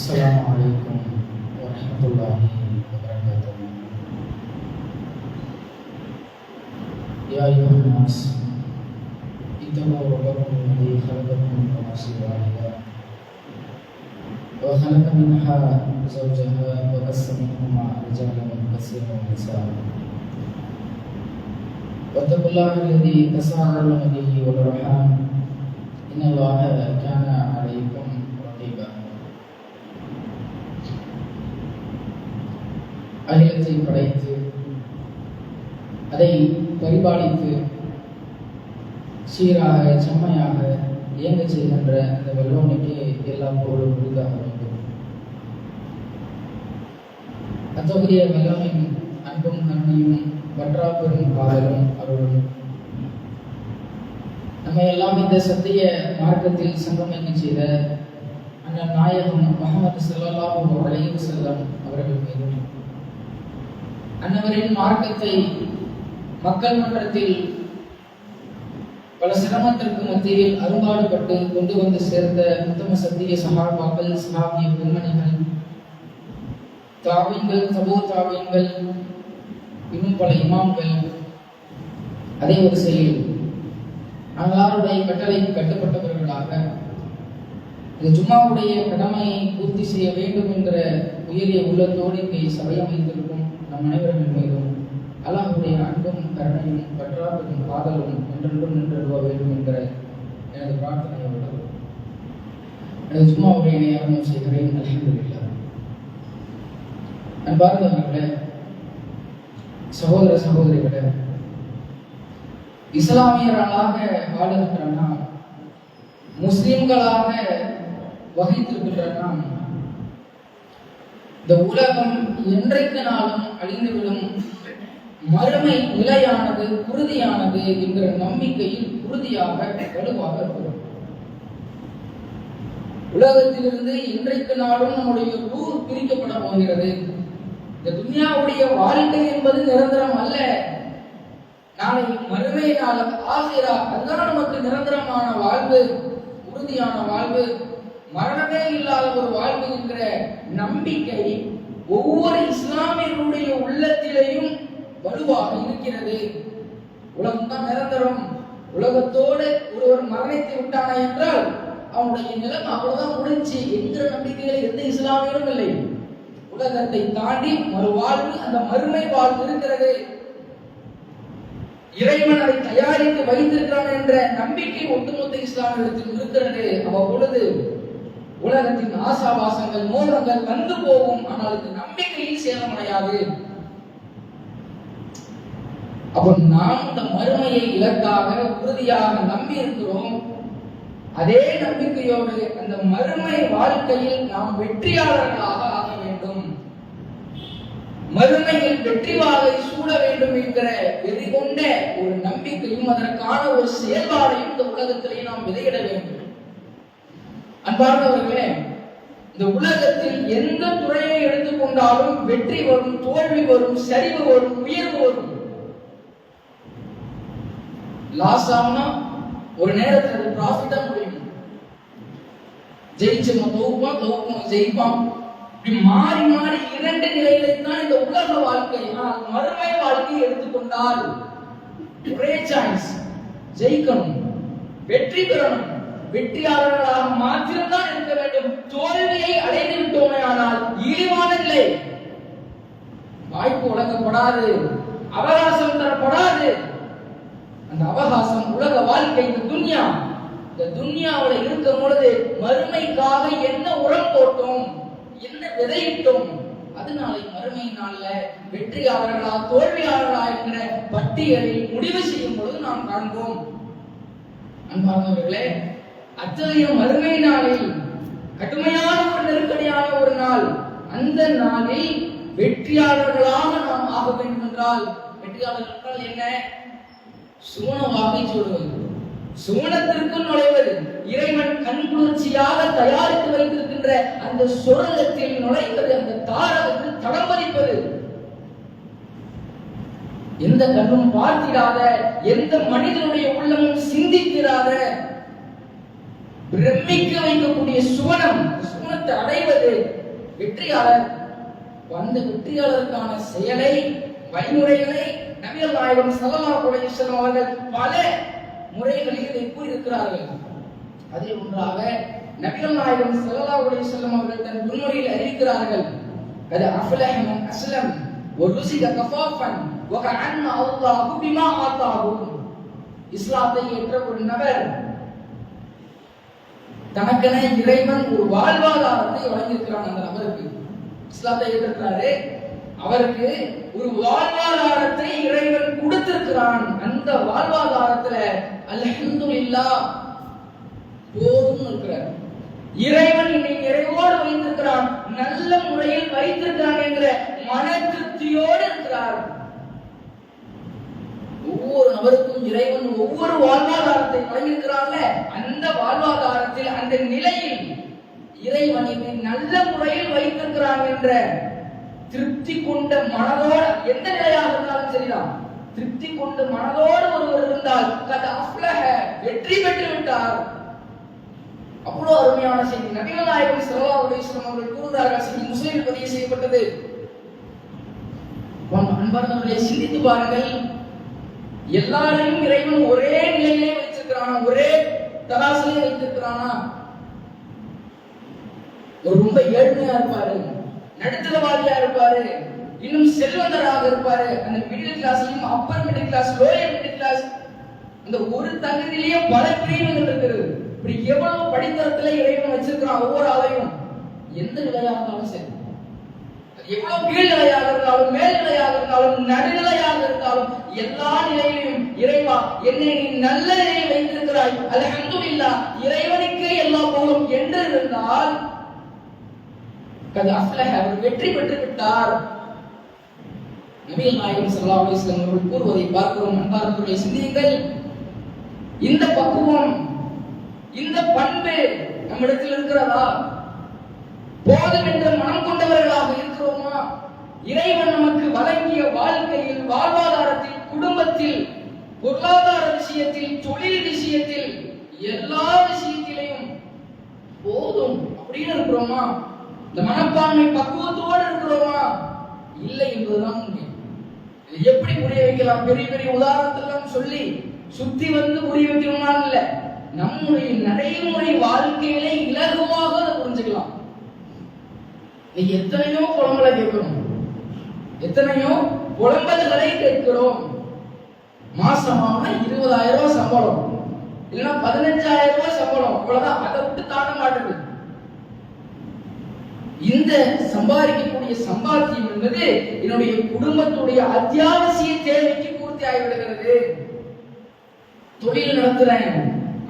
السلام عليكم ورحمة الله وبركاته. يا أيها الناس اتقوا ربكم الذي خلقكم من نفس واحدة وخلق منها زوجها وبث منهما رجالا كثيرا ونساء واتقوا الله الذي تساءلون به والأرحام إن الله كان عليكم رقيبا. அகிலத்தை படைத்து அதை பரிபாலித்து சீராக செம்மையாக இயங்க செய்கின்ற அந்த வல்லோனுக்கு எல்லா பொருளும் உரிதாக வேண்டும். அத்தகைய வல்லமையும் அன்பும் நன்மையும் வற்றாப்பெரும் காதலும் அருளும் நம்ம எல்லாம் இந்த சத்திய மார்க்கத்தில் சங்கமிக்க செய்த அண்ணன் நாயகம் முஹம்மது ஸல்லல்லாஹு அலைஹி வஸல்லம் அவர்கள் மீதும் அன்னவரின் மார்க்கத்தை மக்கள் மன்றத்தில் பல சிரமத்திற்கு மத்தியில் அரும்பாடுபட்டு கொண்டு வந்து சேர்ந்த உத்தம சத்திய சஹாபாக்கள், சஹாபிய பெண்மணிகள், தாவீன்கள், தபூ தாவீன்கள், இன்னும் பல இமாம்கள், அதே வரிசையில் அல்லாஹ்வுடைய கட்டளைக்கு கட்டுப்பட்டவர்களாக இந்த ஜும்மாவுடைய கடமையை பூர்த்தி செய்ய வேண்டும் என்ற உயரிய உள்ளத்தோடு இங்கே சபையமைத்திருக்கும் நம் அனைவர்கள் மீதும் அல்லாஹ்வுடைய அன்பும் கருணையும் பற்றாப்பெரும் காதலும் என்றென்றும் நின்றுடுவ வேண்டும் என்கிற எனது பிரார்த்தனையோடு எனது ஜும்மாவுடைய ஆரம்பம் செய்கிறேன். அல்ஹம்துலில்லாஹ். அன்பார்ந்தவர்களே, சகோதர சகோதரிகளே, இஸ்லாமியர்களாக வாழுகின்ற நாம், முஸ்லிம்களாக வகித்திருக்கின்ற நாம், இந்த உலகம் என்றைக்கு நாளும் அழிந்துவிடும், மறுமை நிலையானது உறுதியானது என்கிற நம்பிக்கையில் உறுதியாக வலுவாக இருக்கிறோம். உலகத்திலிருந்து இன்றைக்கு நாளும் நம்முடைய ரூஹ் பிரிக்கப்பட போகிறது. இந்த துன்யாவுடைய வாழ்க்கை என்பது நிரந்தரம் அல்ல. நாளை மறுமை நாள் ஆகிரா, அதுதான் நமக்கு நிரந்தரமான வாழ்வு, உறுதியான வாழ்வு, மரணமே இல்லாத ஒரு வாழ்வு என்கிற நம்பிக்கை ஒவ்வொரு இஸ்லாமியர்களுடைய உள்ளத்திலேயும் வலுவாக இருக்கிறது. உலகம் தான் நிரந்தரம். உலகத்தோடு ஒருவர் மரணித்து விட்டானா என்றால் அவனுடைய நிலம் அவ்வளவுதான் முடிஞ்சு என்கிற நம்பிக்கையில் எந்த இஸ்லாமியரும் இல்லை. உலகத்தை தாண்டி மறு வாழ்வு, அந்த மறுமை வாழ்வு இருக்கிறது. இறைவன் அதை தயாரித்து வைத்திருக்கிறான் என்ற நம்பிக்கை ஒட்டுமொத்த இஸ்லாமியத்தில் இருக்கிறது. அவ்வப்பொழுது உலகத்தின் ஆசாபாசங்கள், மோகங்கள் வந்து போகும், ஆனால் இது நம்பிக்கையில் சேதமடையாது. அப்போ நாம் இந்த மறுமையை இலக்காக உறுதியாக நம்பி இருக்கிறோம். அதே நம்பிக்கையோடு அந்த மறுமை வாழ்க்கையில் நாம் வெற்றியாளர்களாக ஆக வேண்டும், மறுமையில் வெற்றி வாகை சூட வேண்டும் என்கிற வெறி கொண்ட ஒரு நம்பிக்கையும் அதற்கான ஒரு செயல்பாடையும் இந்த உலகத்திலே நாம் விதையிட வேண்டும். அன்பார்ந்தவர்களே, இந்த உலகத்தில் எந்த துறையை எடுத்துக்கொண்டாலும் வெற்றி வரும், தோல்வி வரும், சரிவு வரும், உயர்வு வரும். லாஸ் ஆகுனா ஒரு நேரத்தில் ப்ராஃபிட்டா முடியும், ஜெயிச்சவன் தோப்பான், ஜெயிப்பான், இப்படி மாறி மாறி இரண்டு நிலையிலே தான் இந்த உலக வாழ்க்கை. ஆனால் மறுமை வாழ்க்கையை எடுத்துக்கொண்டால் ஒரே சாய்ஸ், ஜெயிக்கணும், வெற்றி பெறணும், வெற்றியாளர்களாக மாத்திரம்தான் இருக்க வேண்டும். தோல்வியை அடைந்து விட்டோமே ஆனால் இழிவான நிலை, வாய்ப்பு வழங்கப்படாது, அவகாசம் தரப்படாது. அந்த அவகாசம் உலக வாழ்க்கை, இந்த துன்யா, இந்த துன்யாவுல இருக்கும் பொழுது மறுமைக்காக என்ன உரம் போட்டோம், என்ன விதையிட்டோம், அதனால மறுமை நாள்ல வெற்றியாளர்களா தோல்வியாளர்களா என்கிற பட்டியலில் முடிவு செய்யும் பொழுது நாம் காண்போம். அன்பார்ந்தவர்களே, அத்தகைய மறுமை நாளில் கடுமையான ஒரு நெருக்கடியான ஒரு நாள், அந்த நாளில் வெற்றியாளர்களாக நாம் ஆக வேண்டும் என்றால், வெற்றியாளர்கள் என்றால் என்ன? சுவன வாகை சொல்வது, சுவனத்திற்கு நுழைவது, இறைவன் கண்குளிர்ச்சியாக தயாரித்து வைத்திருக்கின்ற அந்த சொர்க்கத்தில் நுழைவது, அந்த தாரகத்தில் தடம் பதிப்பது, எந்த கண்ணும் பார்த்திடாத, எந்த மனிதனுடைய உள்ளமும் சிந்தித்திராத பிரமிக்க வைக்கக்கூடிய சுவனம், சுவனத்தை அடைவது வெற்றியாளர். அந்த வெற்றியாளருக்கான செயலை, வழிமுறைகளை நபிகள் நாயகம் ஸல்லல்லாஹு அலைஹி வஸல்லம் அவர்கள் பல முறைகளில் இதை கூறியிருக்கிறார்கள். அதில் ஒன்றாக நபிகள் நாயகம் ஸல்லல்லாஹு அலைஹி வஸல்லம் அவர்கள் தன் முன்னுரையில் அறிவிக்கிறார்கள், "கத அஃலஹ மன் அஸ்லம் வ ருஸிக கஃபாஃபன் வ கஅன்ன அல்லாஹு பிமா ஆதாஹு." இஸ்லாத்தை ஏற்ற ஒரு நபர், தனக்கென இறைவன் ஒரு வாழ்வாதாரத்தை வழங்கியிருக்கிறான். அந்த நபருக்கு இஸ்லாத்தை ஏற்றிருக்கிறாரு, அவருக்கு ஒரு வாழ்வாதாரத்தை இறைவன் கொடுத்திருக்கிறான். அந்த வாழ்வாதாரத்துல அல்ஹம்துலில்லாஹ் போதும் இருக்கிறார். இறைவன் என்னை நிறைவோடு வைத்திருக்கிறான், நல்ல முறையில் வைத்திருக்கிறான் என்ற மன திருப்தியோடு இருக்கிறார். ஒவ்வொரு நபருக்கும் இறைவன் ஒவ்வொரு வாழ்வாதாரத்தை வழங்கியிருக்கிறாங்க. அந்த வாழ்வாதாரத்தில், அந்த நிலையில் இறைவன் என்னை நல்ல முறையில் வைத்திருக்கிறான் என்ற திருப்தி கொண்ட மனதோடு, எந்த நிலையாக இருந்தாலும் சரிதான், திருப்தி கொண்ட மனதோடு ஒருவர் இருந்தால் கத அஃலஹ வெற்றி பெற்று விட்டார். அவ்வளவு அருமையான செய்தி. நபிகள் நாயகம் ஸல்லல்லாஹு அலைஹி வஸல்லம் அவர்கள் கூறுகிறார்கள், சஹீஹ் முஸ்லிமில் பதிவு செய்யப்பட்டது. அன்பார்ந்தவர்களே, சிந்தித்து பாருங்கள், எல்லாரையும் இறைவன் ஒரே நிலையிலே வைத்திருக்கிறானா? ஒரே தராசிலே வைத்திருக்கிறானா? ஒரு ரொம்ப ஏழ்மையா இருப்பாரு, நடுத்தரவாதியா இருப்பாரு, இன்னும் செல்வந்தராக இருப்பாரு, அந்த மிடில் கிளாஸ்லயும் upper middle class, lower middle class, அந்த ஒரு தகுதியிலேயே பல பிரிவுகள் இருக்கிறது. இப்படி எவ்வளவு படித்தரத்துல இறைவன் வச்சிருக்கிறான் ஒவ்வொரு ஆளையும். எந்த நிலையாக இருந்தாலும் சரி, எவ்வளவு கீழ் நிலையாக இருந்தாலும், மேல் நிலையாக இருந்தாலும், நடுநிலையாக இருந்தாலும், எல்லா நிலையிலும் இறைவா என்னை நீ நல்ல நிலையில் வைத்திருக்கிறாய், அல்ஹம்துலில்லாஹ், இறைவனுக்கே எல்லா புகழும் என்று இருந்தால் கத் அஃலஹ, அவர் வெற்றி பெற்று விட்டார். நபிகள் நாயகம் ஸல்லல்லாஹு அலைஹி வஸல்லம் அவர்கள் கூறுவதை பார்க்கிறோம். அன்பார்ந்தவர்களே, சிந்தியுங்கள். இந்த பக்குவம், இந்த பண்பு நம்மிடத்தில் இருக்கிறதா? போதும் என்ற மனம் கொண்டவர்களாக இருக்கிறோமா? இறைவன் நமக்கு வழங்கிய வாழ்க்கையில், வாழ்வாதாரத்தில், குடும்பத்தில், பொருளாதார விஷயத்தில், தொழில் விஷயத்தில், எல்லா விஷயத்திலையும் போதும் அப்படின்னு இருக்கிறோமா? இந்த மனப்பான்மை பக்குவத்தோடு இருக்கிறோமா? இல்லை என்பதுதான் முக்கியம். எப்படி புரிய வைக்கலாம்? பெரிய பெரிய உதாரணத்தெல்லாம் சொல்லி சுத்தி வந்து புரிய வைக்கணும்னா இல்ல, நம்முடைய நடைமுறை வாழ்க்கையிலே இலகுவாக அதை புரிஞ்சுக்கலாம். நீ எத்தனையோ புலம்பலை கேட்கிறோம், எத்தனையோ புலம்பல்களை கேட்கிறோம். மாசமான 20,000 ரூபாய் சம்பளம், இல்லைன்னா 15,000 ரூபாய் சம்பளம், அவ்வளவுதான், அதை விட்டு தாண்ட மாட்டேங்குது. இந்த சம்பாதிக்கக்கூடிய சம்பாத்தியம் என்பது என்னுடைய குடும்பத்துடைய அத்தியாவசிய தேவைக்கு பூர்த்தி ஆகிவிடுகிறது. தொழில் நடத்துறேன்,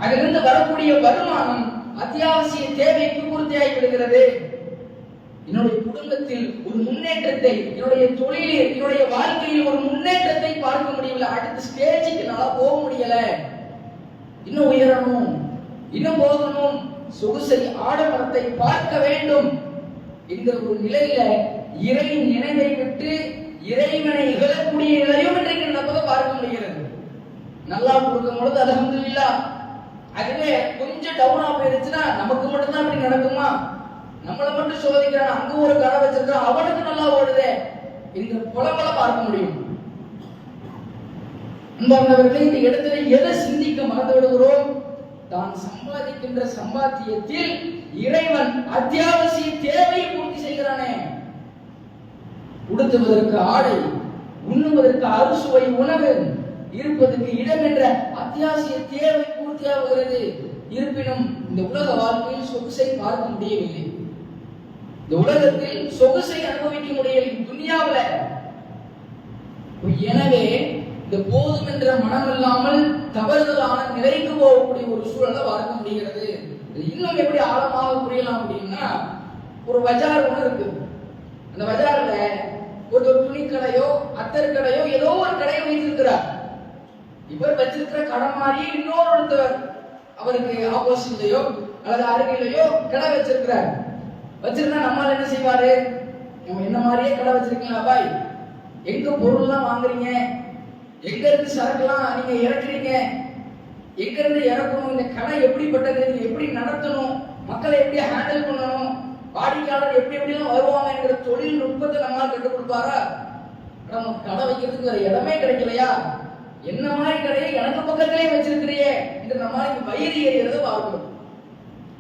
அதிலிருந்து வரக்கூடிய வருமானம் அத்தியாவசிய தேவைக்கு பூர்த்தி ஆகிவிடுகிறது. என்னுடைய குடும்பத்தில் ஒரு முன்னேற்றத்தை, என்னுடைய தொழிலில், என்னுடைய வாழ்க்கையில் ஒரு முன்னேற்றத்தை பார்க்க முடியல, அடுத்த ஸ்டேஜுக்கு என்னால போக முடியல, இன்னும் உயரணும், இன்னும் போகணும், சொகுசை ஆடம்பரத்தை பார்க்க வேண்டும் என்கிற ஒரு நிலையில இறை நினைவை விட்டு இறைவனை இகழக்கூடிய நிலையும் இன்றைக்கு நடப்பதை பார்க்க முடிகிறது. நல்லா கொடுக்கும் பொழுது அல்ஹம்துலில்லாஹ், அதுவே கொஞ்சம் டவுனா போயிருச்சுன்னா நமக்கு மட்டும்தான் இப்படி நடக்குமா? நம்மளை மட்டும் சோதிக்கிறான், அங்க ஒரு கடை வச்சிருக்கான், அவனுக்கு நல்லா ஓடுதே என்கிற புலம்பல பார்க்க முடியும். அன்பார்ந்தவர்களே, இந்த இடத்துல எதை சிந்திக்க மறந்து விடுகிறோம்? தான் சம்பாதிக்கின்ற சம்பாத்தியத்தில் இறைவன் அத்தியாவசிய தேவையை பூர்த்தி செய்கிறானே. உடுத்துவதற்கு ஆடை, உண்ணுவதற்கு அறுசுவை உணவு, இருப்பதற்கு இடம் என்ற அத்தியாவசிய தேவை பூர்த்தியாகிறது. இருப்பினும் இந்த உலக வாழ்க்கையில் சொகுசை பார்க்க முடியவில்லை, இந்த உலகத்தில் சொகுசை அனுபவிக்க முடியவில்லை துனியாவில். எனவே இந்த போதும் என்ற மனம் இல்லாமல் தவறுதலான நிலைக்கு போகக்கூடிய ஒரு சூழலை பார்க்க முடிகிறது. இன்னும் எப்படி ஆழமாக புரியலாம் அப்படின்னா, ஒரு பஜார் ஒன்று இருக்கு, அந்த பஜார்ல ஒரு துணி கடையோ அத்தர் கடையோ ஏதோ ஒரு கடையை வைத்திருக்கிறார். இவர் வச்சிருக்கிற கடை மாதிரியே இன்னொருத்தவர் அவருக்கு ஆப்போசிட்லயோ அல்லது அருகிலேயோ கடை வச்சிருக்கிறார். வச்சிருந்தா நம்மால் என்ன செய்வாரு? நம்ம என்ன மாதிரியே கடை வச்சிருக்கீங்களா பாய், எங்க பொருள்லாம் வாங்குறீங்க, எங்க இருந்து சரக்குலாம் நீங்க இறக்குறீங்க, எங்க இருந்து இறக்கணும், இந்த கடை எப்படிப்பட்டது, எப்படி நடத்தணும், மக்களை எப்படி ஹேண்டில் பண்ணணும், வாடிக்கையாளர் எப்படி எப்படிலாம் வருவாங்க என்கிற தொழில்நுட்பத்தை நம்மளால் கற்றுக் கொடுப்பாரா? நம்ம கடை வைக்கிறதுக்கு வேற இடமே கிடைக்கலையா? என்ன மாதிரி கடையை எனக்கு பக்கத்திலே வச்சிருக்கிறியே என்று நம்மளுக்கு வயிறு ஏறியதை பார்க்கிறோம்,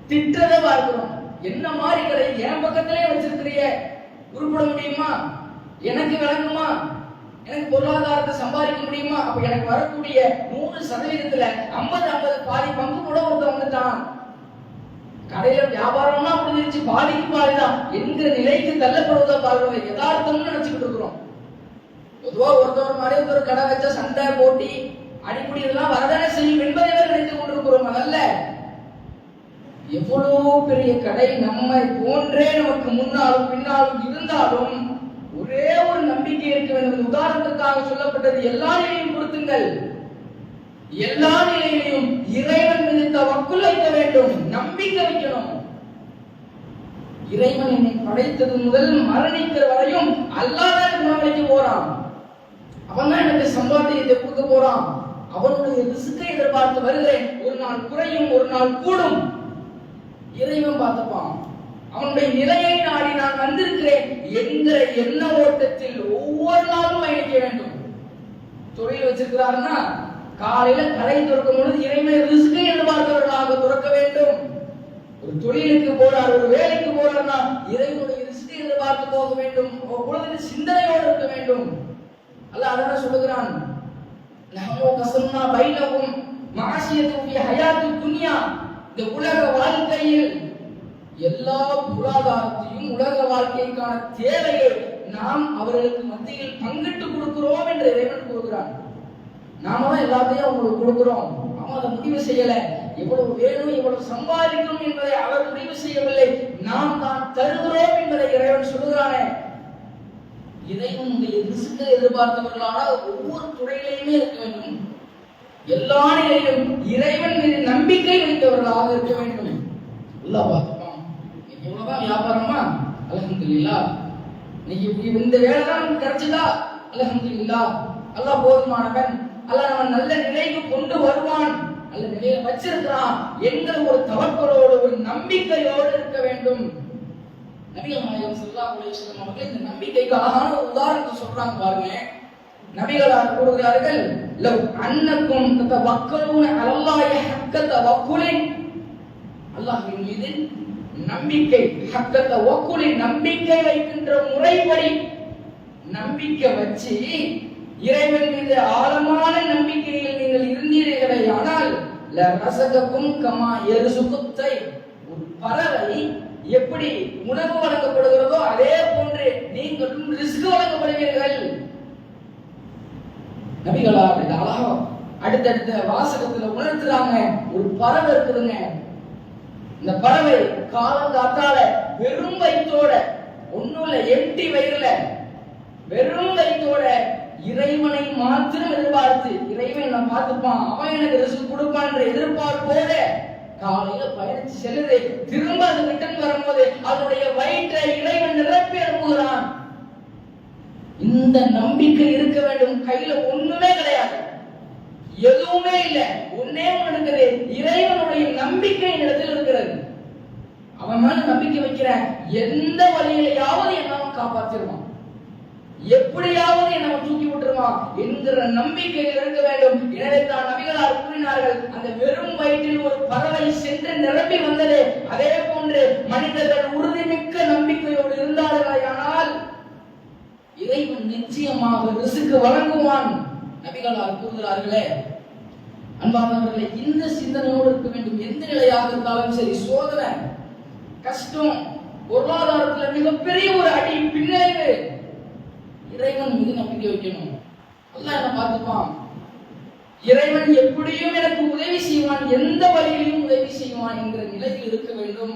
திட்டத்தை பார்க்கிறோம். என்ன மாதிரி கடை என் பக்கத்திலே வச்சிருக்கிறியே, உருப்பட முடியுமா? எனக்கு விளங்குமா? எனக்கு பொருளாதாரத்தை சம்பாதிக்க முடியுமா? அப்ப எனக்கு வரக்கூடிய 100%த்துல 50 பாதி பங்கு கூட ஒருத்தர் வந்துட்டான். கடையில வியாபாரம்னா அப்படி இருந்துச்சு, பாதிக்கு பாதிதான் என்கிற நிலைக்கு தள்ளப்படுவதை பார்க்கிறோம். யதார்த்தம்னு நினைச்சுக்கிட்டு இருக்கிறோம். பொதுவா ஒருத்தவர் மாதிரி ஒரு கடை வச்ச சண்டை போட்டி அடிப்படை இதெல்லாம் வரதானே செய்யும் என்பதை நினைத்துக் கொண்டிருக்கிறோம். அதல்ல, எவ்வளவு பெரிய கடை நம்மை போன்றே நமக்கு முன்னாலும் பின்னாலும் இருந்தாலும் ஒரே ஒரு நம்பிக்கை இருக்க வேண்டும். உதாரணத்துக்காக சொல்லப்பட்டது, எல்லா நிலையும் பொறுத்துங்கள், எல்லா நிலையிலையும் இறைவன் மீது தவக்குல் வைக்க வேண்டும், நம்பிக்கை வைக்கணும். இறைவன் என்னை படைத்தது முதல் மரணிக்கிற வரையும் அல்லாஹ் உணவளிக்க போறான். அவன் தான் எனக்கு சம்பாத்தியத்தை கொடுக்க போறான். அவனுடைய ரிஸ்கை எதிர்பார்த்து வருகிறேன். ஒரு நாள் குறையும், ஒரு நாள் கூடும், இறைவன் பார்த்துப்பான். அவனுடைய நிலையை நாடி நான் வந்திருக்கிறேன் என்கிற எண்ண ஓட்டத்தில் ஒவ்வொரு நாளும் பயணிக்க வேண்டும். தொழில் வச்சிருக்கிறாருன்னா காலையில கடை திறக்கும் பொழுது இறைவன் ரிஸ்கை எதிர்பார்க்கிறவர்களாக துறக்க வேண்டும். ஒரு தொழிலுக்கு போறார், ஒரு வேலைக்கு போறார்னா இறைவனுடைய ரிஸ்கை எதிர்பார்த்து போக வேண்டும். பொழுது சிந்தனையோடு இருக்க வேண்டும். அல்லாஹ் அதான் சொல்லுகிறான், நஹ்னு கஸம்னா பைனஹும் மஅசியத்துஹு ஃபீ ஹயாத்தித் துன்யா. இந்த உலக வாழ்க்கையில் எல்லா பொருளாதாரத்தையும் உலக வாழ்க்கைக்கான தேவையை நாம் அவர்களுக்கு மத்தியில் பங்கிட்டு கொடுக்கிறோம் என்று இறைவன் கூறுகிறான். நாம தான் எல்லாத்தையும் அவங்களுக்கு கொடுக்கிறோம். அவன் அதை முடிவு செய்யல. எவ்வளவு வேணும், எவ்வளவு சம்பாதிக்கணும் என்பதை அவர் முடிவு செய்யவில்லை, நாம் தான் தருகிறோம் என்பதை இறைவன் சொல்லுகிறானே. இறைவனுடைய ரிஸ்கை எதிர்பார்த்தவர்களான ஒவ்வொரு துறையிலையுமே இருக்க வேண்டும். எல்லா நிலையிலும் இறைவன் மீது நம்பிக்கை வைத்தவர்களாக இருக்க வேண்டும். அல்லாஹ் பார்த்துப்பான். எவ்வளவுதான் வியாபாரமா, அல்ஹம்துலில்லாஹ். இன்னைக்கு இந்த வேலை தான் கிடைச்சதா, அல்ஹம்துலில்லாஹ். அல்லாஹ் போதுமானவன். அல்லாஹ் நம்ம நல்ல நிலைக்கு கொண்டு வருவான், நல்ல நிலையில வச்சிருக்கிறான் என்கிற ஒரு தவக்கலோடு, ஒரு நம்பிக்கையோடு இருக்க வேண்டும். நபிகள் நாயகம் ஸல்லல்லாஹு அலைஹி வஸல்லம் அவர்கள் இந்த நம்பிக்கைக்கு அழகான ஒரு உதாரணத்தை சொல்றாங்க பாருங்க. நபிகளார் கூறுகிறார்கள், லவ் அன்னக்கும் ததவக்கலூன அலல்லாஹி ஹக்க தவக்குலின், அல்லாஹ்வின் மீது நம்பிக்கை, ஹக்க தவக்குலின் நம்பிக்கை வைக்கின்ற முறைப்படி நம்பிக்கை வச்சு இறைவன் மீது ஆழமான நம்பிக்கையில் நீங்கள் இருந்தீர்களே ஆனால் லரஸகக்கும் கமா யர்ஸுகுத்தை, ஒரு பறவை எப்படி உணவு வழங்கப்படுகிறதோ அதே போன்று நீங்களும் ரிஸ்க் வழங்கப்படுவீர்கள். நபிகளார் இந்த அழகா அடுத்தடுத்த வாசகத்துல உணர்த்துறாங்க. ஒரு பறவை இருக்குதுங்க, இந்த பறவை காலங்காத்தால வெறும் வயிற்றோட, ஒண்ணும் இல்ல எம்டி வயிறுல வெறும் வயிற்றோட இறைவனை மாத்திரம் எதிர்பார்த்து, இறைவன் நான் பார்த்துப்பான், அவன் எனக்கு ரிஸ்க் கொடுப்பான்ற எதிர்பார்ப்போட காலையில பயணிச்சு செல்லுது. திரும்ப அது ரிட்டர்ன் வரும்போது அதனுடைய வயிற்றை இறைவன் நிரப்பி அனுப்புகிறான். இந்த நம்பிக்கை இருக்க வேண்டும். கையில ஒண்ணுமே கிடையாது, எதுவுமே இல்லை, ஒன்னே ஒண்ணு இருக்குது, இறைவனுடைய நம்பிக்கை இடத்தில் இருக்கிறது. அவன் மேல நம்பிக்கை வைக்கிற, எந்த வழியிலையாவது என்ன காப்பாற்றிடுவான், எப்படியாவது என்ன தூக்கி விட்டுருவான் என்கிற நம்பிக்கையில் இருக்க வேண்டும். எனவே தான் நபிகளார் கூறினார்கள், அந்த வெறும் வயிற்றில் ஒரு பறவை சென்று நிரம்பி வந்தது, அதே போன்று மனிதர்கள் உறுதிமிக்க நம்பிக்கையோடு இருந்தார்களானால் இறைவன் நிச்சயமாக ரிஸ்க் வழங்குவான். நபிகளார் கூறுகிறார்களே, அன்பானவர்களே, இந்த சிந்தனையோடு இருக்க வேண்டும். எந்த நிலையாக இருந்தாலும் சரி, சோதனை, கஷ்டம், பொருளாதாரத்தில் மிகப்பெரிய ஒரு அடி, பின்னடைவு, இறைவன் மீது நம்பிக்கை வைக்கணும். அல்லாஹ் என்ன பார்த்துப்பான், இறைவன் எப்படியும் எனக்கு உதவி செய்வான், எந்த வழியிலும் உதவி செய்வான் என்கிற நிலையில் இருக்க வேண்டும்.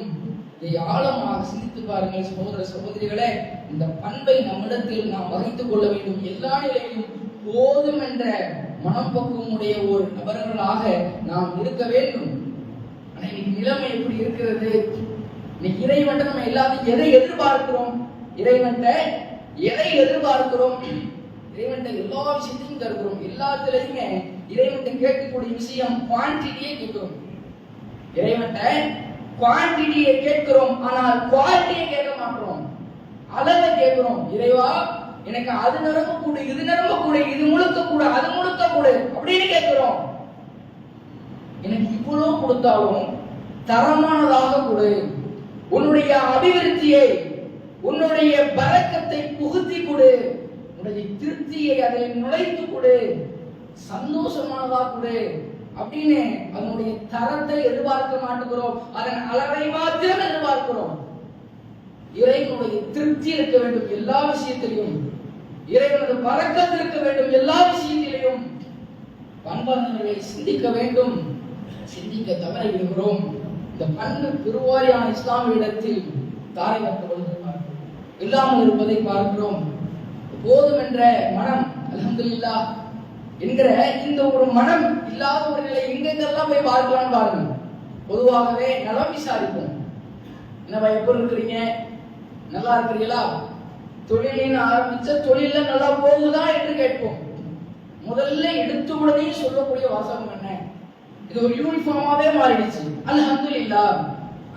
இதை ஆழமாக சிந்தித்து பாருங்கள் சகோதர சகோதரிகளே. இந்த பண்பை நம்மிடத்தில் நாம் வகித்துக் கொள்ள வேண்டும். எல்லா நிலையிலும் போதும் என்ற மனப்பக்குவமுடைய ஒரு நபர்களாக நாம் இருக்க வேண்டும். ஆனா இன்னைக்கு நிலைமை எப்படி இருக்கிறது? இன்னைக்கு இறைவன் நம்ம எல்லாத்தையும் எதை எதிர்பார்க்கிறோம்? இறைவன் எதை எதிர்பார்க்கிறோம்? இறைவன் எல்லா விஷயத்தையும் தருகிறோம். எல்லாத்திலையுமே இறைவன் கேட்கக்கூடிய விஷயம் குவான்டிட்டியே கேட்கிறோம். இறைவன் குவான்டிட்டியை கேட்கிறோம், ஆனால் குவாலிட்டியை கேட்க மாட்டோம். அளவை கேட்கிறோம். இறைவா எனக்கு அது நிரம்ப கூட, இது நிரம்ப கூட, இது முழுக்க கூட, அது முழுக்க கூட அப்படின்னு கேட்கிறோம். எனக்கு இவ்வளவு கொடுத்தாலும் தரமானதாக கொடு. உன்னுடைய அபிவிருத்தியை, உன்னுடைய பரக்கத்தை புகுத்தி கொடு. உன்னுடைய திருப்தியை அதில் நுழைத்து கொடு. சந்தோஷமானதா கொடு அப்படின்னு அதனுடைய தரத்தை எதிர்பார்க்க மாட்டேங்கிறோம். அதன் அளவை மாத்திரம் எதிர்பார்க்கிறோம். இறைவனுடைய திருப்தி இருக்க வேண்டும் எல்லா விஷயத்திலையும். இறைவனுடைய பரக்கத்து இருக்க வேண்டும் எல்லா விஷயத்திலையும். பண்பாளர்களை சிந்திக்க வேண்டும். சிந்திக்க தவறி விடுகிறோம். இந்த பண்பு பெருவாரியான இஸ்லாமிய இடத்தில் தாரை பார்க்கப்படுவது இல்லாமல் இருப்பதை பார்க்கிறோம். போதும் என்ற மனம், அல்ஹம்துலில்லாஹ் என்கிற இந்த ஒரு மனம் இல்லாதவர்களை எங்கெங்கெல்லாம் போய் பார்க்கலாம்னு பாருங்க. பொதுவாகவே நலம் விசாரிப்போம். என்னவா எப்படி இருக்கிறீங்க, நல்லா இருக்கிறீங்களா, தொழிலின் ஆரம்பிச்ச தொழில நல்லா போகுதா என்று கேட்போம். முதல்ல எடுத்த உடனே சொல்லக்கூடிய வாசகம் என்ன? இது ஒரு யூனிஃபார்மாவே மாறிடுச்சு. அல்ஹம்துலில்லாஹ்,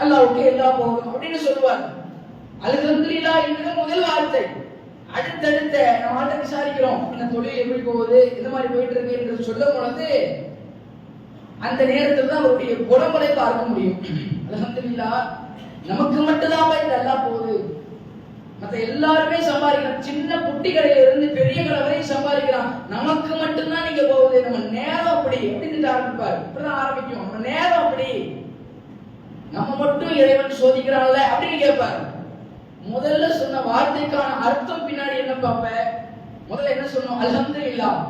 அல்லாஹ்வுக்கு எல்லாம் போகும் அப்படின்னு சொல்லுவார். அல்ஹம்துலில்லாஹ் என்கிற முதல் வார்த்தை. அடுத்தடுத்த நம்ம விசாரிக்கிறோம், இந்த தொழில் எப்படி போகுது, இந்த மாதிரி போயிட்டு இருக்கு என்று சொல்லும் பொழுது அந்த நேரத்தில் தான் அவருடைய குணங்களை பார்க்க முடியும். அல்ஹம்துலில்லாஹ் நமக்கு மட்டும்தான் நல்லா போகுது, மற்ற எல்லாருமே சம்பாதிக்கிறான். சின்ன குட்டி கடையில இருந்து பெரிய கடை வரை சம்பாதிக்கிறான். நமக்கு மட்டும்தான் நீங்க போகுது. நம்ம நேரம் அப்படி அப்படின்னு ஆரம்பிப்பாரு. இப்படிதான் ஆரம்பிக்கும். நம்ம நேரம் அப்படி, நம்ம மட்டும் இறைவன் சோதிக்கிறான்ல அப்படின்னு கேட்பாரு. முதல்ல சொன்ன வார்த்தைக்கான அர்த்தம் பின்னாடி என்ன பார்ப்ப? முதல்ல என்ன சொன்னோம்? அல்ஹம்துலில்லாஹ்,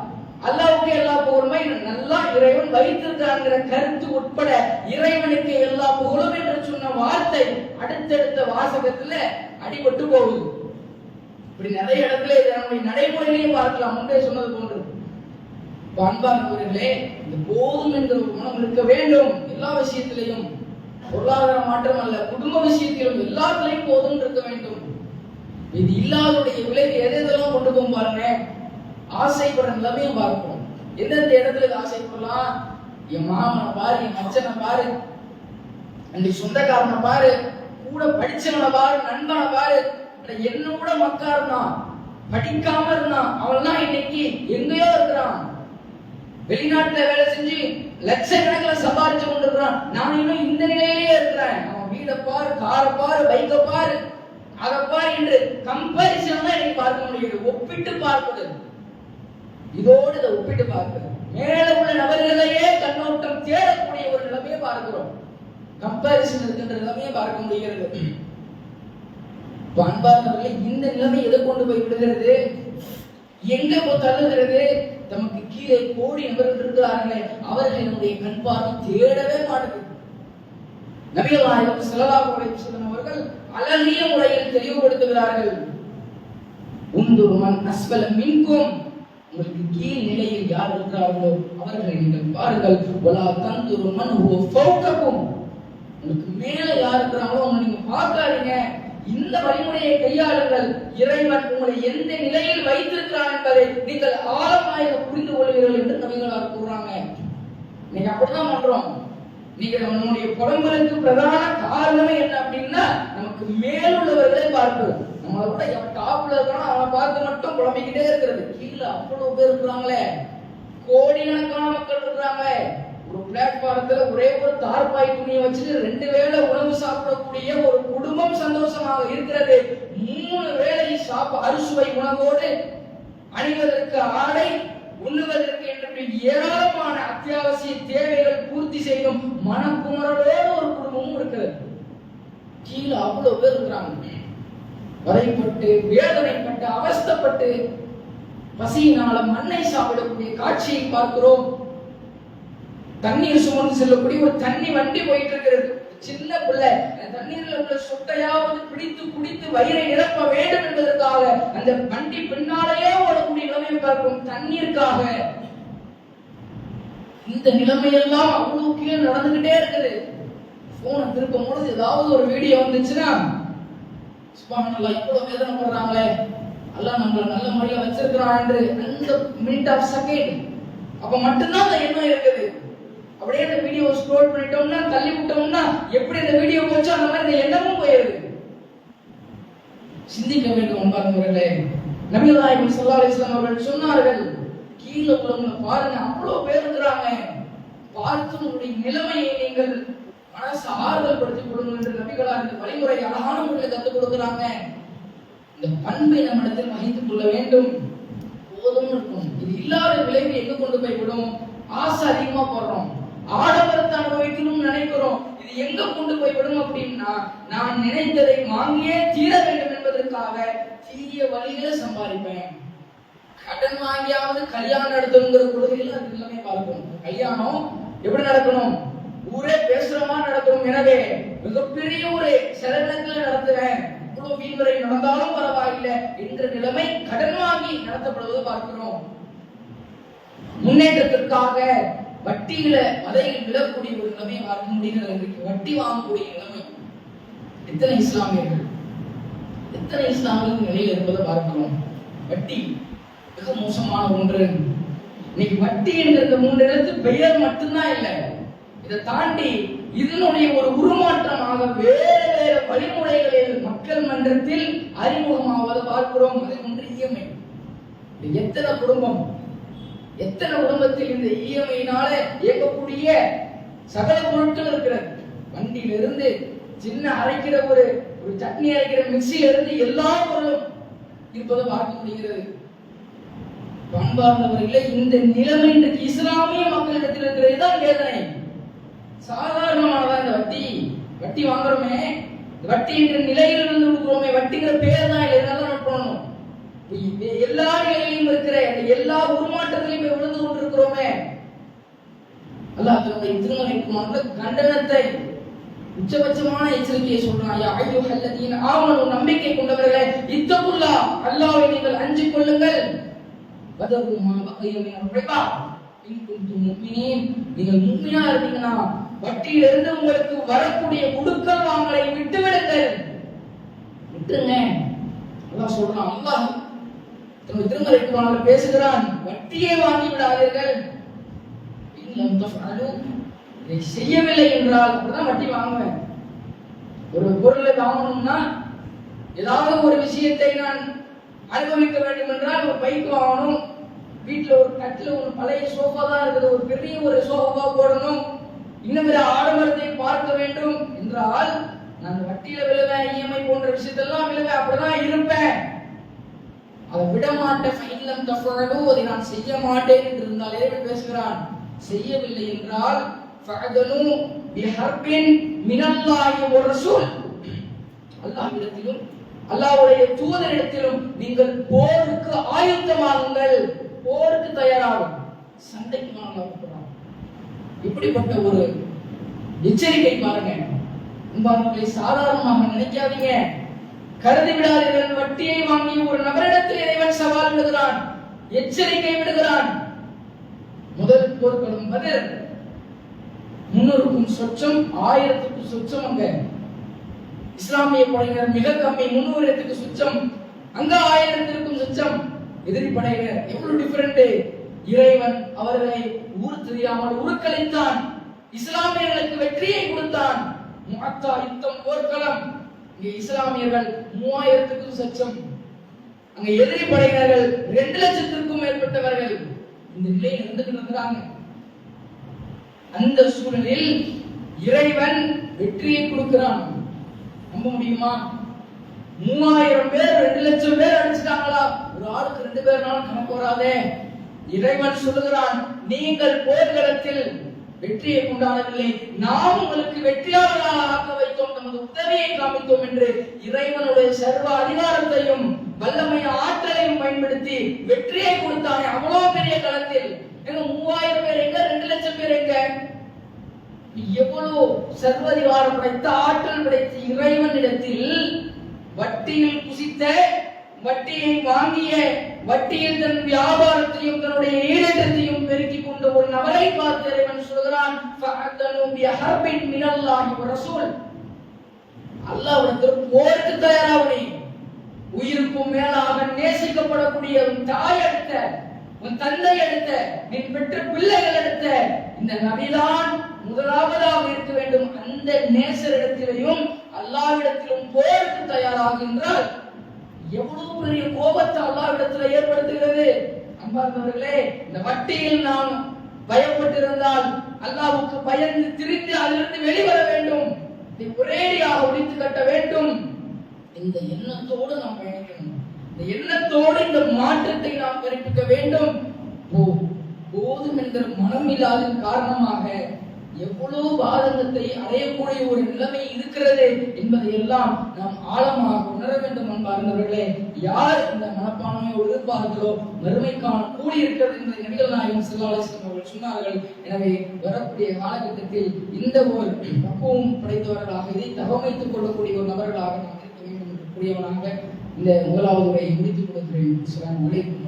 அல்லாஹ்வுக்கு எல்லா புகழுமே, நல்லா இறைவன் வைத்திருக்காங்கிற கருத்து உட்பட இறைவனுக்கு எல்லா புகழும் என்று சொன்ன வார்த்தை அடுத்தடுத்த வாசகத்துல அடிபட்டு போகுது. இப்படி நிறைய இடத்துல இதை நம்முடைய நடைமுறையிலேயே பார்க்கலாம். முன்பே சொன்னது போன்று அன்பானவர்களே, இந்த போதும் என்ற ஒரு மனம் இருக்க வேண்டும் எல்லா விஷயத்திலையும். பொருளாதார மாற்றம் அல்ல, குடும்ப விஷயத்திலும் எல்லாத்திலையும் போதும் இருக்க வேண்டும். இது இல்லாதோடைய விளைவு எதெல்லாம் கொண்டு போகும் பாருங்க. ஆசைப்படுற நிலைமையும் பார்ப்போம். எந்தெந்த இடத்துல ஆசைப்படலாம்? என் மாமனை பாரு, என் மச்சனை பாரு, என்னுடைய சொந்தக்காரனை பாரு, கூட படிச்சவனை பாரு, நண்பனை பாரு, என்னோட மக்கா இருந்தான், படிக்காம இருந்தான், அவன்லாம் இன்னைக்கு எங்கேயோ இருக்கிறான், வெளிநாட்டுல வேலை செஞ்சு லட்சக்கணக்கில் சம்பாதிச்சு கொண்டிருக்கிறான். நான் இன்னும் இந்த நிலையிலேயே இருக்கிறேன். அவன் வீடை பாரு, காரை பாரு, பைக்கை பாரு, அதை பாரு என்று கம்பேரிசன் தான் இன்னைக்கு பார்க்க முடியுது. ஒப்பிட்டு பார்ப்பது, இதோடு இதை ஒப்பிட்டு பார்ப்பது, மேல உள்ள நபர்களையே கண்ணோட்டம் தேடக்கூடிய ஒரு நிலைமையை பார்க்கிறோம். கம்பேரிசன் இருக்கின்ற நிலைமையை பார்க்க முடிகிறது. அன்பார்ந்தவர்களே, இந்த நிலைமை எதை கொண்டு போய் விடுகிறது? எங்க போய் தள்ளுகிறது? தமக்கு கீழே கோடி நபர்கள் இருக்கிறார்களே, அவர்கள் நம்முடைய கண் பார்வை தேடவே மாட்டது. நபிகள் நாயகம் ஸல்லல்லாஹு அலைஹி வஸல்லம் அவர்கள் அழகிய முறையில் தெளிவுபடுத்துகிறார்கள். உந்துரு மன் அஸ்ஃபல மின்கும், உங்களுக்கு கீழ் நிலையில் யார் இருக்கிறார்களோ அவர்களை நீங்கள் பாருங்கள். வலா தந்துரு மன் ஹுவ ஃபௌககும், உங்களுக்கு மேல யார் இருக்கிறாங்களோ அவங்க நீங்க பார்க்காதீங்க. இந்த வழிமுறையை கையாளுங்கள். இறைவன் உங்களை எந்த நிலையில் வைத்திருக்கிறான் என்பதை நீங்கள் ஆழமாக புரிந்து கொள்வீர்கள் என்று நபிகளார் கூறுறாங்க. நீங்க அப்படிதான் பண்றோம். நீங்க நம்முடைய புலம்பலுக்கு பிரதான காரணமே என்ன அப்படின்னா, நமக்கு மேலுள்ளவர்களை பார்ப்பது. நம்மளை விட டாப்ல இருக்கிறான் அவனை பார்த்து மட்டும் புலம்பிக்கிட்டே இருக்கிறது. கீழே அவ்வளவு பேர் இருக்கிறாங்களே, கோடிக்கணக்கான மக்கள் இருக்கிறாங்க. ஒரு பிளாட்பாரத்துல ஒரே ஒரு தார்பாய் துணியை வச்சுட்டு 2 வேளை உணவு சாப்பிடக்கூடிய ஒரு குடும்பம் சந்தோஷமாக இருக்கிறது. 3 வேளை அறுசுவை உணவோடு அணிவதற்கு ஆடை, உண்ணுவதற்கு என்று ஏராளமான அத்தியாவசிய தேவைகள் பூர்த்தி செய்யும் மனக்குமரோடு ஒரு குடும்பமும் இருக்கிறது. கீழே அவ்வளவு பேர் இருக்கிறாங்க. வரைப்பட்டு, வேதனைப்பட்டு, அவஸ்தப்பட்டு, பசியினால மண்ணை சாப்பிடக்கூடிய காட்சியை பார்க்கிறோம். தண்ணீர் சுமந்து செல்லக்கூடிய ஒரு தண்ணி வண்டி போயிட்டு இருக்கிறது. சின்ன பிள்ளை தண்ணீர்ல உள்ள சொட்டையாவது பிடித்து குடித்து வயிறை நிரப்ப வேண்டும் என்பதற்காக அந்த வண்டி பின்னாலேயே ஓடக்கூடிய நிலைமையை பார்க்கும் தண்ணீருக்காக. இந்த நிலைமையெல்லாம் அவ்வளவு கீழே நடந்துகிட்டே இருக்குது. போனை திருப்பும் பொழுது ஏதாவது ஒரு வீடியோ வந்துச்சுன்னா, சுப்ஹானல்லாஹ் இவ்வளவு வேதனைப்படுறாங்களே, அல்லாஹ் நம்மளை நல்ல முறையில வச்சிருக்கிறான் என்று அந்த மினிட் ஆஃப் செகண்ட் அப்ப மட்டும்தான் அந்த எண்ணம் இருக்குது. அப்படியே அந்த வீடியோ ஸ்க்ரோல் பண்ணிட்டோம்னா, தள்ளி விட்டோம்னா எப்படி அந்த வீடியோ போச்சோ அந்த மாதிரி இந்த எண்ணமும் போயிருது. சிந்திக்க வேண்டும் அன்பார்ந்தவர்களே. நபிகள் நாயகம் ஸல்லல்லாஹு அலைஹி வஸல்லம் அவர்கள் சொன்னார்கள், கீழே உள்ளவங்க பாருங்க, அவ்வளவு பேர் இருக்கிறாங்க, பார்த்து உங்களுடைய நிலைமையை நீங்கள் மனசு ஆறுதல் படுத்திக் கொள்ளுங்கள் என்று நபிகளார் இந்த வழிமுறை அழகான முறையில் கற்றுக் கொடுக்கிறாங்க. இந்த பண்பை நம்ம இடத்தில் வகித்துக் கொள்ள வேண்டும். போதும் இருக்கும். இது இல்லாத விளைவு எங்க கொண்டு போய் விடும்? ஆசை அதிகமா போடுறோம், ஆடம்பரத்தை அனுபவிக்கணும்னு நினைக்கிறோம். இது எங்க கொண்டு போய் விடும் அப்படின்னா, நான் நினைத்ததை வாங்கியே தீர வேண்டும் என்பதற்காக தீய வழியில சம்பாதிப்பேன். கடன் வாங்கியாவது கல்யாணம் நடத்தணுங்கிற கொள்கையில அது எல்லாமே பார்க்கணும். கல்யாணம் எப்படி நடக்கணும்? ஊரே பேசுற மாதிரி நடக்கணும். எனவே மிகப்பெரிய ஒரு செலவினத்துல நடத்துவேன், இவ்வளவு வீண்வரை நடந்தாலும் பரவாயில்லை என்ற நிலைமை கடன் வாங்கி நடத்தப்படுவது பார்க்கிறோம். முன்னேற்றத்திற்காக வட்டியில மதையில் விழக்கூடிய ஒரு நிலைமை பார்க்க முடிகிறது. வட்டி வாங்கக்கூடிய நிலைமை எத்தனை இஸ்லாமியர்கள் நிலையில் இருப்பதை பார்க்கிறோம். வட்டி மிக மோசமான ஒன்று. இன்னைக்கு வட்டி என்ற இந்த 3 எழுத்து பெயர் மட்டும்தான் இல்லை, இதை தாண்டி இதனுடைய ஒரு உருமாற்றமாக வேறு வழிமுறைகளில் மக்கள் மன்றத்தில் அறிமுகமாவதை பார்க்கிறோம். அது ஒன்று இஎம்ஐ. எத்தனை குடும்பத்தில் இந்த இஎம்ஐனால இயக்கக்கூடிய சகல பொருட்கள் இருக்கிறது. வண்டியிலிருந்து சின்ன அரைக்கிற ஒரு சட்னி அரைக்கிற மிக்சியில இருந்து எல்லா பொருளும் இருப்பதை பார்க்க முடிகிறது. பண்பார்ந்தவர்களே, இந்த நிலைமை இன்றைக்கு இஸ்லாமிய மக்களிடத்தில் இருக்கிறது தான் வேதனை. சாதாரணமானதான் இந்த வட்டி வாங்குறோமே, வட்டி என்ற நிலையில் இருந்து கொடுக்கிறோமே, வட்டிங்கிற பேர் தான் இல்லை. இதனால நோட் பண்ணணும். எல்லா நிலையிலும் இருக்கிற எல்லா உருமாற்றத்திலையும் விழுந்து கொண்டிருக்கிறோமே. அல்லாஹ் தன்னுடைய திருமறைக்குமான கண்டனத்தை, உச்சபட்சமான எச்சரிக்கையை சொல்றான். யா அய்யுஹல்லதீன ஆமனு, நம்பிக்கை கொண்டவர்களே, இத்தகுல்லாஹ், அல்லாஹ்வை நீங்கள் அஞ்சிக் கொள்ளுங்கள். வதரு மா பகிய மினல் ரிபா இன் குன்தும் முஃமினீன், நீங்கள் முஃமினா இருந்தீங்கன்னா வட்டியிலிருந்து உங்களுக்கு வரக்கூடிய கொடுக்கல் வாங்கலை விட்டு விடுங்கள். விட்டுங்க. அல்லாஹ் சொல்றான். அல்லாஹ் தன்னுடைய திருமறைக்குமான பேசுகிறான், வட்டியை வாங்கி விடாதீர்கள். இன்னும் தஃஅலு, இதை செய்யவில்லை என்றால் அப்படிதான் வட்டி வாங்குவேன். ஒரு பொருளை வாங்கணும்னா, ஏதாவது ஒரு விஷயத்தை நான் அனுபவிக்க வேண்டும் என்றால், ஒரு பைக் வாங்கணும், வீட்டுல ஒரு கட்டில ஒரு பழைய சோஃபா தான் இருக்குது, ஒரு பெரிய ஒரு சோஃபா போடணும், இன்னும் வேற ஆடம்பரத்தை பார்க்க வேண்டும் என்றால் நான் வட்டியில விழுவேன், இஎம்ஐ போன்ற விஷயத்தெல்லாம் விழுவேன், அப்படிதான் இருப்பேன். அதை விட மாட்டேன். ஃபைன்லம் தஃபஅலு, அதை நான் செய்ய மாட்டேன் என்று இருந்தால் இறைவன் பேசுகிறான். செய்யவில்லை என்றால் ஃபஅதனு பிஹர்பின் மினல்லாஹி வ ரசூல், அல்லாஹ்விடத்திலும் அல்லாஹ்வுடைய தூதரிடத்திலும் நீங்கள் போருக்கு ஆயத்தமாகுங்கள், போருக்கு தயாராகும், சண்டைக்கு மாறலாம். இப்படிப்பட்ட ஒரு எச்சரிக்கை பாருங்க. உங்களை சாதாரணமாக நினைக்காதீங்க, கருதி விடாதீர்கள். வட்டியை வாங்கி ஒரு நபரிடத்தில் இறைவன் சவால் விடுகிறான், எச்சரிக்கை விடுகிறான். முதல் போர்க்களம் பத்ர், 300க்கும் சொச்சம், 1000க்கும் சொச்சம். அங்க இஸ்லாமிய படையினர் மிக கம்மி, 300க்கு சொச்சம், அங்க 1000க்கும் சொச்சம் எதிரி படையினர். எவ்வளவு டிஃபரெண்ட்! இறைவன் அவர்களை ஊர் தெரியாமல் உருக்களித்தான், இஸ்லாமியர்களுக்கு வெற்றியை கொடுத்தான். முஅத்தா யுத்தம் போர்க்களம், இங்கே இஸ்லாமியர்கள் 3000க்கும் சொச்சம், அங்க எதிரி படையினர்கள் 2 லட்சத்திற்கும் மேற்பட்டவர்கள். இந்த நிலையில் இருந்துகிறாங்க. அந்த சூழலில் இறைவன் வெற்றியை கொடுக்கிறான். நம்ப முடியுமா? 3000 பேர் 2 லட்சம் பேர் அடிச்சிட்டாங்களா? ஒரு ஆளுக்கு 2 பேர்னாலும் கணக்கு வராதே. இறைவன் சொல்லுகிறான், நீங்கள் போர்க்களத்தில் வெற்றியை கொண்டாடவில்லை, நாம் உங்களுக்கு வெற்றியாளராக ஆக்க வைத்தோம், நமது உதவியை காமித்தோம் என்று இறைவனுடைய சர்வ அதிகாரத்தையும் வல்லமை ஆற்றலையும் பயன்படுத்தி வெற்றியை கொடுத்தானே அவ்வளவு பெரிய களத்தில். 3000 பேர் எங்க, 2 லட்சம் பேர் எங்க? எவ்வளவு சர்வதிகாரம் படைத்த, ஆற்றல் படைத்த இறைவனிடத்தில் வட்டியில் குசித்த, வட்டியை வாங்கிய, வட்டியில் தன் வியாபாரத்தையும் தன்னுடைய ஈடேற்றத்தையும் பெருக்கிக் கொண்ட ஒரு நபரை பார்த்து இறைவன் சொல்கிறான், ஃபஅதனு பிஹர்பின் மினல்லாஹி வ ரசூல், அல்லாஹ்விடத்தில் போருக்கு தயாராகுனே. உயிருக்கும் மேலாக நேசிக்கப்படக்கூடிய தாய் அடுத்த உன் தந்தை எடுத்த, நீ பெற்ற பிள்ளைகள் எடுத்த இந்த நபிதான் முதலாவதாக இருக்க வேண்டும். அந்த நேசரிடத்திலையும் அல்லாஹ்விடத்திலும் போருக்கு தயாராகின்றால் எவ்வளவு பெரிய கோபத்தை அல்லாஹ்விடத்தில் ஏற்படுத்துகிறது. அன்பார்ந்தவர்களே, இந்த வட்டியில் நாம் பயப்பட்டிருந்தால் அல்லாஹ்வுக்கு பயந்து திரிந்து அதிலிருந்து வெளிவர வேண்டும், இதை ஒரேடியாக ஒழித்து கட்ட வேண்டும். இந்த எண்ணத்தோடு நாம் பயணிக்கணும். இந்த எண்ணத்தோடு இந்த மாற்றத்தை நாம் கற்பிக்க வேண்டும். போதும் என்கிற மனம் இல்லாத காரணமாக எவ்வளவு பாதகத்தை அடையக்கூடிய ஒரு நிலைமை இருக்கிறது என்பதை எல்லாம் நாம் ஆழமாக உணர வேண்டும். அன்பார்ந்தவர்களே, யார் இந்த மனப்பான்மையோடு இருப்பார்களோ மறுமைக்கான கூடி இருக்கிறது என்பதை நபிகள் நாயகம் ஸல்லல்லாஹு அலைஹி வஸல்லம் அவர்கள் சொன்னார்கள். எனவே வரக்கூடிய காலகட்டத்தில் இந்த ஒரு பக்குவம் படைத்தவர்களாக, இதை தகவமைத்துக் கொள்ளக்கூடிய ஒரு நபர்களாக நாம் இருக்க வேண்டும் என்று கூறியவனாக இந்த முதலாவது உரையை முடித்துக் கொடுக்கிறேன். அஸ்ஸலாமு அலைக்கும்.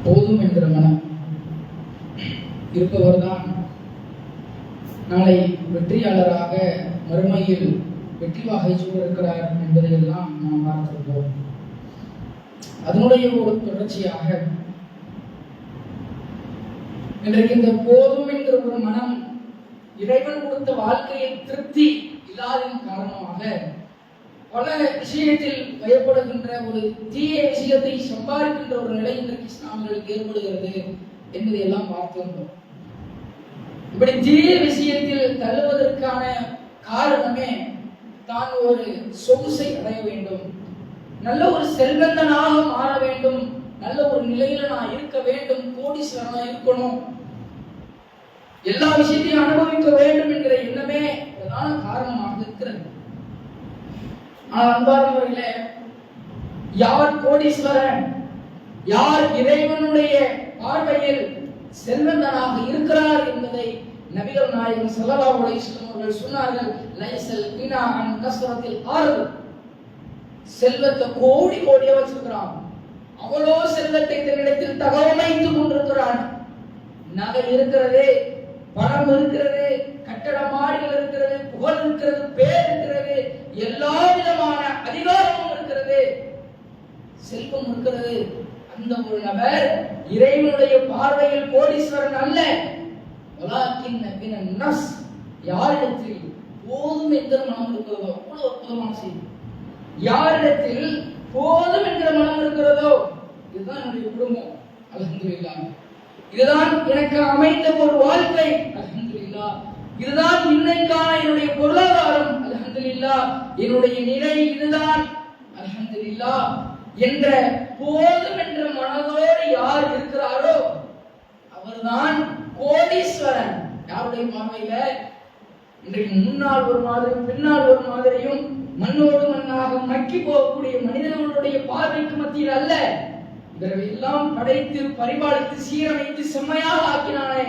போதும் என்கிற மனம் இருப்பவர்தான் நாளை வெற்றியாளராக மறுமையில் வெற்றி வாகை சூழ என்பதையெல்லாம் நாம் பார்த்திருப்போம். அதனுடைய ஒரு தொடர்ச்சியாக இன்றைக்கு இந்த போதும் என்கிற ஒரு மனம் இறைவன் கொடுத்த வாழ்க்கையில் திருப்தி இல்லாததன் காரணமாக பல விஷயத்தில் பயப்படுகின்ற ஒரு தீய விஷயத்தை சம்பாதிக்கின்ற ஒரு நிலை இன்றைக்கு இஸ்லாமியர்களுக்கு ஏற்படுகிறது என்பதை எல்லாம் பார்த்திருந்தோம். இப்படி தீய விஷயத்தில் தள்ளுவதற்கான காரணமே தான் ஒரு சொகுசை அடைய வேண்டும், நல்ல ஒரு செல்வந்தனாக மாற வேண்டும், நல்ல ஒரு நிலையில நான் இருக்க வேண்டும், கோடீஸ்வரனா இருக்கணும், எல்லா விஷயத்தையும் அனுபவிக்க வேண்டும் என்கிற எண்ணமே பிரதான காரணமாக இருக்கிறது. ஆனால் அன்பார்ந்தவர்களே, யார் கோடீஸ்வரன், யார் இறைவனுடைய பார்வையில் செல்வந்தனாக இருக்கிறார் என்பதை நபிகள் நாயகம் ஸல்லல்லாஹு அலைஹி வஸல்லம் அவர்கள் சொன்னார்கள். லைஸல் கினா அன் கஸ்ரத்தில் அர்த். செல்வத்தை கோடி கோடியா வச்சிருக்கிறான், அவ்வளோ செல்வத்தை தன்னிடத்தில் தகவமைத்துக் கொண்டிருக்கிறான், நகை இருக்கிறது, பணம் இருக்கிறது, கட்டட மாடிகள் இருக்கிறது, புகழ் இருக்கிறது, பேர் இருக்கிறது, எல்லா விதமான அதிகாரமும் இருக்கிறது, செல்வம் இருக்கிறது. அந்த ஒரு நபர் இறைவனுடைய பார்வையில் கோடீஸ்வரன் அல்ல. யாரிடத்தில் போதும் என்கிற மனம் இருக்கிறதோ, அவ்வளவு அற்புதமான செய்தி, யாரிடத்தில் போதும் என்கிற மனம் இருக்கிறதோ, இதுதான் என்னுடைய குடும்பம், அல்ஹம்துலில்லாஹ், இதுதான் எனக்கு அமைந்த ஒரு வாழ்க்கை, அல்ஹம்துலில்லாஹ், இதுதான் இன்னைக்கான என்னுடைய பொருளாதாரம், அல்ஹம்துலில்லாஹ், என்னுடைய நிலை இதுதான், அல்ஹம்துலில்லாஹ் என்ற போதும் என்ற மனதோடு யார் இருக்கிறாரோ அவர்தான் கோடீஸ்வரன். யாருடைய பார்வையில? இன்றைக்கு முன்னால் ஒரு மாதிரியும் பின்னால் ஒரு மாதிரியும் மண்ணோடு மண்ணாக மக்கி போகக்கூடிய மனிதர்களுடைய பார்வைக்கு மத்தியில் அல்ல, எல்லாம் படைத்து பரிபாலித்து சீரமைத்து செம்மையாக ஆக்கினானே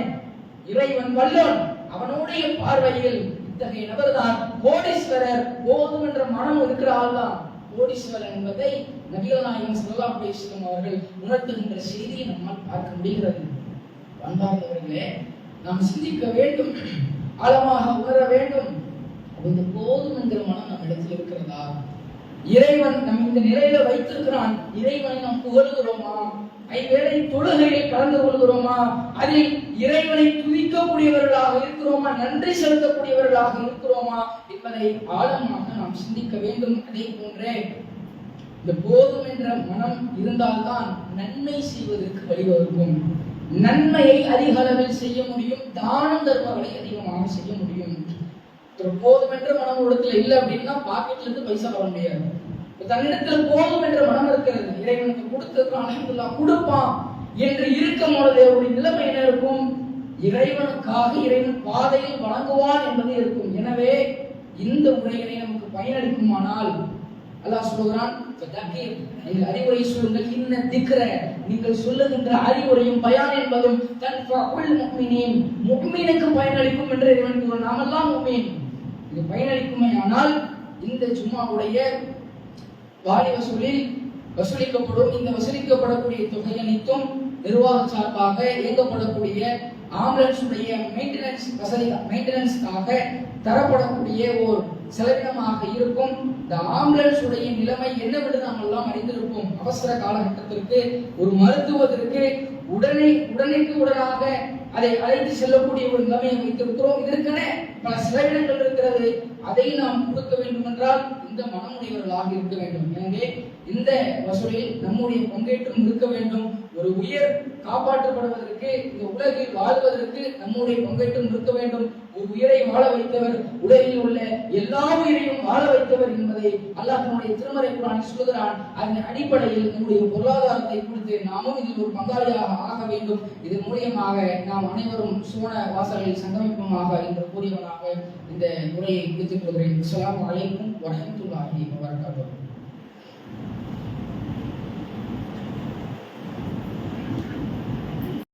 இறைவன் வல்லோன், அவனுடைய பார்வையில் இத்தகைய நபர் தான் கோடீஸ்வரர். போதும் என்ற மனம் இருக்கிற ஆள் தான் கோடீஸ்வரன் என்பதை நபிகள் நாயகம் ஸல்லல்லாஹு அலைஹி வஸல்லம் அவர்கள் உணர்த்துகின்ற செய்தியை நம்மால் பார்க்க முடிகிறது. அன்பார்ந்தவர்களே, நாம் சிந்திக்க வேண்டும், ஆழமாக உணர வேண்டும். இந்த போதும் என்கிற மனம் நம்ம இடத்தில் இருக்கிறதா? இறைவன் நம் இந்த நிலையில வைத்திருக்கிறான், இறைவனை நாம் புகழுகிறோமா? ஐவேளை தொழுகையில் கலந்து கொள்கிறோமா? அதில் இறைவனை துதிக்கக்கூடியவர்களாக இருக்கிறோமா? நன்றி செலுத்தக்கூடியவர்களாக இருக்கிறோமா என்பதை ஆழமாக நாம் சிந்திக்க வேண்டும். அதே போன்றே இந்த போதும் என்ற மனம் இருந்தால்தான் நன்மை செய்வதற்கு வழிவகுக்கும். நன்மையை அதிக அளவில் செய்ய முடியும், தானம் தர்மங்களை அதிகமாக செய்ய முடியும். போதும் என்ற மனம் இடத்துல இல்லை அப்படின்னா பாக்கெட்ல இருந்து பைசா வர முடியாது. தன்னிடத்துல போதும் என்ற மனம் இருக்கிறது, இறைவனுக்கு கொடுத்ததுக்கு அல்ஹம்துலில்லாஹ் கொடுப்பான் என்று இருக்கும் பொழுது அவருடைய நிலைமை என்ன இருக்கும்? இறைவனுக்காக இறைவன் பாதையில் வணங்குவான் என்பது இருக்கும். எனவே இந்த உரைகளை நமக்கு பயனளிக்குமானால் அல்லாஹ் சொல்கிறான், நீங்கள் அறிவுரை சொல்லுங்கள், இன்ன திக்ர, நீங்கள் சொல்லுகின்ற அறிவுரையும் பயான் என்பதும் தன்ஃபஉல் முஃமினீன், முஃமினுக்கு பயனளிக்கும் என்று இறைவன் கூறுகிறான். நாமெல்லாம் முஃமின், இது பயனளிக்குமே. ஆனால் இந்த ஜும்மாவுடைய வாலி வசூலில் வசூலிக்கப்படும் இந்த வசூலிக்கப்படக்கூடிய தொகை அனைத்தும் நிர்வாக சார்பாக இயங்கப்படக்கூடிய ஆம்புலன்ஸ் உடைய மெயின்டெனன்ஸ்க்காக தரப்படக்கூடிய ஒரு செலவினமாக இருக்கும். இந்த ஆம்புலன்ஸ் உடைய நிலைமை என்னவென்று நாம் எல்லாம் அறிந்திருப்போம். அவசர காலகட்டத்திற்கு ஒரு மருத்துவத்திற்கு உடனுக்கு உடனாக அதை அழைத்து செல்லக்கூடிய ஒரு நிலைமையை வைத்திருக்கிறோம். இதற்கென பல செலவினங்கள் இருக்கிறது. அதை நாம் கொடுக்க வேண்டும் என்றால் இந்த மனமுடையவர்களாக இருக்க வேண்டும். எனவே இந்த வசூலில் நம்முடைய பங்கேற்றம் இருக்க வேண்டும். ஒரு உயிர் காப்பாற்றப்படுவதற்கு, இந்த உலகில் வாழ்வதற்கு நம்முடைய பங்கேற்றம் இருக்க வேண்டும். ஒரு உயிரை வாழ வைத்தவர் உலகில் உள்ள எல்லா உயிரையும் வாழ வைத்தவர் என்பதை அல்லாஹ் தன்னுடைய திருமறை குர்ஆனில் சொல்கிறான். அதன் அடிப்படையில் நம்முடைய பொருளாதாரத்தை கொடுத்து நாமும் இதில் ஒரு பங்காளியாக ஆக வேண்டும். இதன் மூலியமாக நாம் அனைவரும் சுவன வாசலில் சங்கமிப்போமாக என்று கூறியவனாக இந்த உரையை முடித்துக் கொள்கிறேன். அஸ்ஸலாமு அலைக்கும் வரஹ்மத்துல்லாஹி வபரகாத்துஹு.